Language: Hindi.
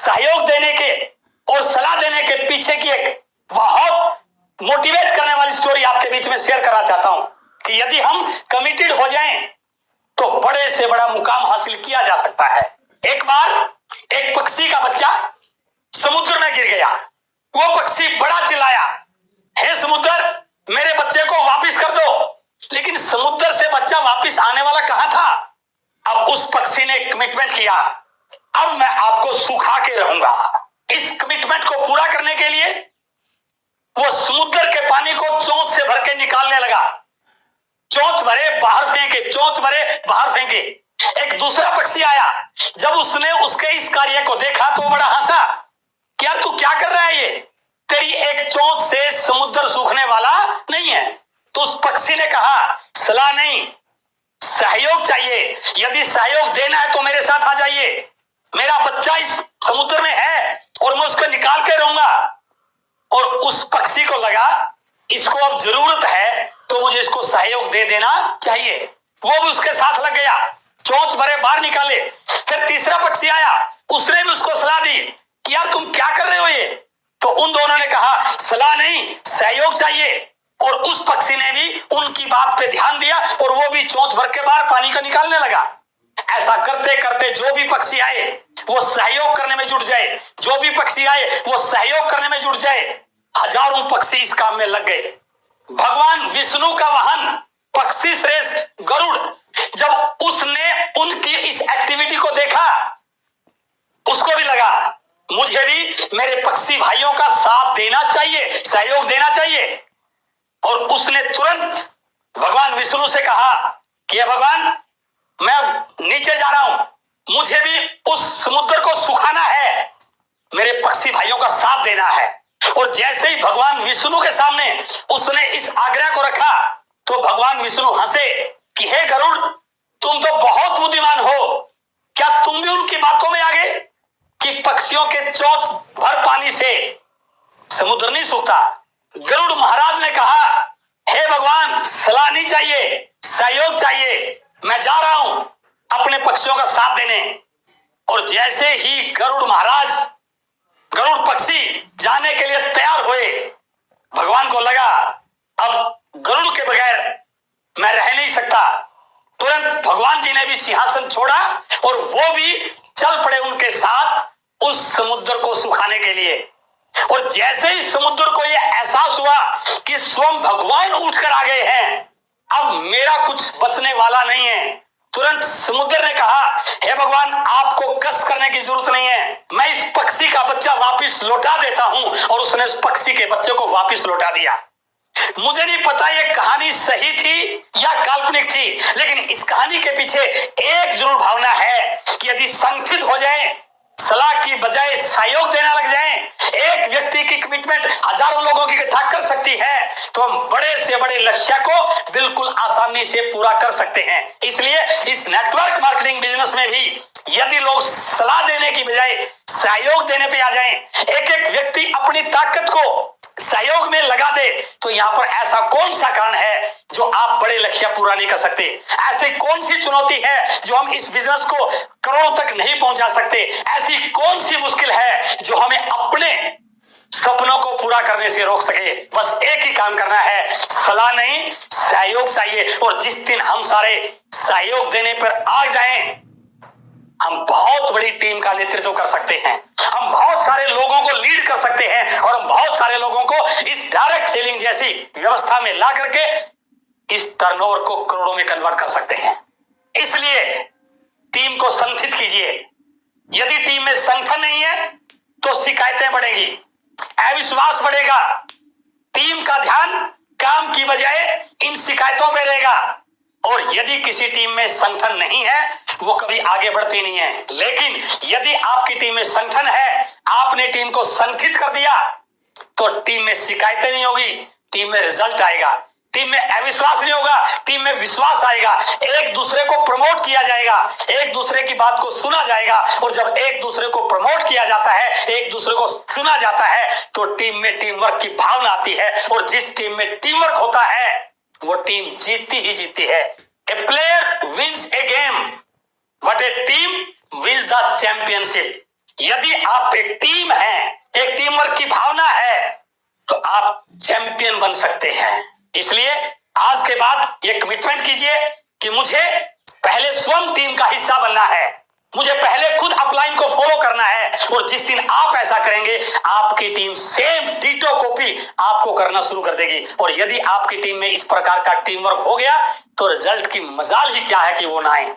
सहयोग देने के और सलाह देने के पीछे की एक बहुत मोटिवेट करने वाली स्टोरी आपके बीच में शेयर करना चाहता हूं कि यदि हम कमिटेड हो जाएं तो बड़े से बड़ा मुकाम हासिल किया जा सकता है। एक बार एक पक्षी का बच्चा समुद्र में गिर गया। वो पक्षी बड़ा चिल्लाया, हे समुद्र, मेरे बच्चे को वापस कर दो। लेकिन समुद्र से बच्चा वापस आने वाला कहां था? अब उस पक्षी ने कमिटमेंट किया, अब मैं आपको सुखा के रहूंगा। इस कमिटमेंट को पूरा करने के लिए वो समुद्र के पानी को चोंच से भर के निकालने लगा। चोंच भरे बाहर फेंके, चोंच भरे बाहर फेंके। एक दूसरा पक्षी आया, जब उसने उसके इस कार्य को देखा तो बड़ा हंसा कि यार तू क्या कर रहा है, ये तेरी एक चोंच से समुद्र सूखने वाला नहीं है। तो उस पक्षी ने कहा, सलाह नहीं, सहयोग चाहिए। यदि सहयोग देना है तो मेरे साथ आ जाइए। मेरा बच्चा इस समुद्र में है और मैं उसको निकाल के रहूंगा। और उस पक्षी को लगा इसको अब जरूरत है तो मुझे इसको सहयोग दे देना चाहिए। वो भी उसके साथ लग गया, चोंच भरे बाहर निकाले। फिर तीसरा पक्षी आया, उसने भी उसको सलाह दी कि यार तुम क्या कर रहे हो ये। तो उन दोनों ने कहा, सलाह नहीं, सहयोग चाहिए। और उस पक्षी ने भी उनकी बात पे ध्यान दिया और वो भी चोंच भर के बाहर पानी को निकालने लगा। ऐसा करते करते जो भी पक्षी आए वो सहयोग करने में जुट जाए, जो भी पक्षी आए वो सहयोग करने में जुट जाए। हजारों पक्षी इस काम में लग गए। भगवान विष्णु का वाहन पक्षी श्रेष्ठ गरुड़, जब उसने उनकी इस एक्टिविटी को देखा, उसको भी लगा मुझे भी मेरे पक्षी भाइयों का साथ देना चाहिए, सहयोग देना चाहिए। और उसने तुरंत भगवान विष्णु से कहा कि भगवान, मैं नीचे जा रहा हूं, मुझे भी उस समुद्र को सुखाना है, मेरे पक्षी भाइयों का साथ देना है। और जैसे ही भगवान विष्णु के सामने उसने इस आग्रह को रखा तो भगवान विष्णु हंसे कि हे गरुड़, तुम तो बहुत बुद्धिमान हो, क्या तुम भी उनकी बातों में आ गए कि पक्षियों के चोंच भर पानी से समुद्र नहीं सूखता। गरुड़ महाराज ने कहा, हे भगवान, सलाह नहीं चाहिए, सहयोग चाहिए, मैं जा रहा हूं अपने पक्षियों का साथ देने। और जैसे ही गरुड़ पक्षी जाने के लिए तैयार हुए, भगवान को लगा अब गरुड़ के बगैर मैं रह नहीं सकता। तुरंत भगवान जी ने भी सिंहासन छोड़ा और वो भी चल पड़े उनके साथ उस समुद्र को सुखाने के लिए। और जैसे ही समुद्र को यह एहसास हुआ कि स्वयं भगवान उठकर आ गए हैं, अब मेरा कुछ बचने वाला नहीं है, तुरंत समुद्र ने कहा, हे भगवान, आपको कष्ट करने की जरूरत नहीं है, मैं इस पक्षी का बच्चा वापस लौटा देता हूं। और उसने उस पक्षी के बच्चे को वापस लौटा दिया। मुझे नहीं पता ये कहानी सही थी या काल्पनिक थी, लेकिन इस कहानी के पीछे एक जरूर भावना है कि यदि संगठित हो जाए, सलाह की बजाय सहयोग देना लग जाए, एक व्यक्ति की कमिटमेंट हजारों लोगों की इकट्ठा कर सकती है, तो हम बड़े से बड़े लक्ष्य को बिल्कुल आसानी से पूरा कर सकते हैं। इसलिए इस नेटवर्क मार्केटिंग बिजनेस में भी यदि लोग सलाह देने की बजाय सहयोग देने पे आ जाएं, एक एक व्यक्ति अपनी ताकत को सहयोग में लगा दे, तो यहां पर ऐसा कौन सा कारण है जो आप बड़े लक्ष्य पूरा नहीं कर सकते? ऐसी कौन सी चुनौती है जो हम इस बिजनेस को करोड़ों तक नहीं पहुंचा सकते? ऐसी कौन सी मुश्किल है जो हमें अपने सपनों को पूरा करने से रोक सके? बस एक ही काम करना है, सलाह नहीं, सहयोग चाहिए। और जिस दिन हम सारे सहयोग देने पर आ जाएं, हम बहुत बड़ी टीम का नेतृत्व कर सकते हैं, हम बहुत सारे लोगों को लीड कर सकते हैं और हम बहुत सारे लोगों को इस डायरेक्ट सेलिंग जैसी व्यवस्था में ला करके इस टर्नओवर को करोड़ों में कन्वर्ट कर सकते हैं। इसलिए टीम को संगठित कीजिए। यदि टीम में संगठन नहीं है तो शिकायतें बढ़ेगी, अविश्वास बढ़ेगा, टीम का ध्यान काम की बजाय इन शिकायतों पे रहेगा। और यदि किसी टीम में संगठन नहीं है, वो कभी आगे बढ़ती नहीं है। लेकिन यदि आपकी टीम में संगठन है, आपने टीम को संगठित कर दिया, तो टीम में शिकायतें नहीं होगी, टीम में रिजल्ट आएगा। टीम में अविश्वास नहीं होगा, टीम में विश्वास आएगा। एक दूसरे को प्रमोट किया जाएगा, एक दूसरे की बात को सुना जाएगा। और जब एक दूसरे को प्रमोट किया जाता है, एक दूसरे को सुना जाता है, तो टीम में टीम वर्क की भावना आती है। और जिस टीम में टीम वर्क होता है, वो टीम जीतती ही जीतती है। A player wins a game but a team wins the championship. यदि आप एक टीम है, एक टीम वर्क की भावना है, तो आप चैंपियन बन सकते हैं। इसलिए आज के बाद ये कमिटमेंट कीजिए कि मुझे पहले स्वयं टीम का हिस्सा बनना है, मुझे पहले खुद अपलाइन को फॉलो करना है, और जिस दिन आप ऐसा करेंगे आपकी टीम सेम डिटो कॉपी आपको करना शुरू कर देगी। और यदि आपकी टीम में इस प्रकार का टीम वर्क हो गया तो रिजल्ट की मजाल ही क्या है कि वो ना आए।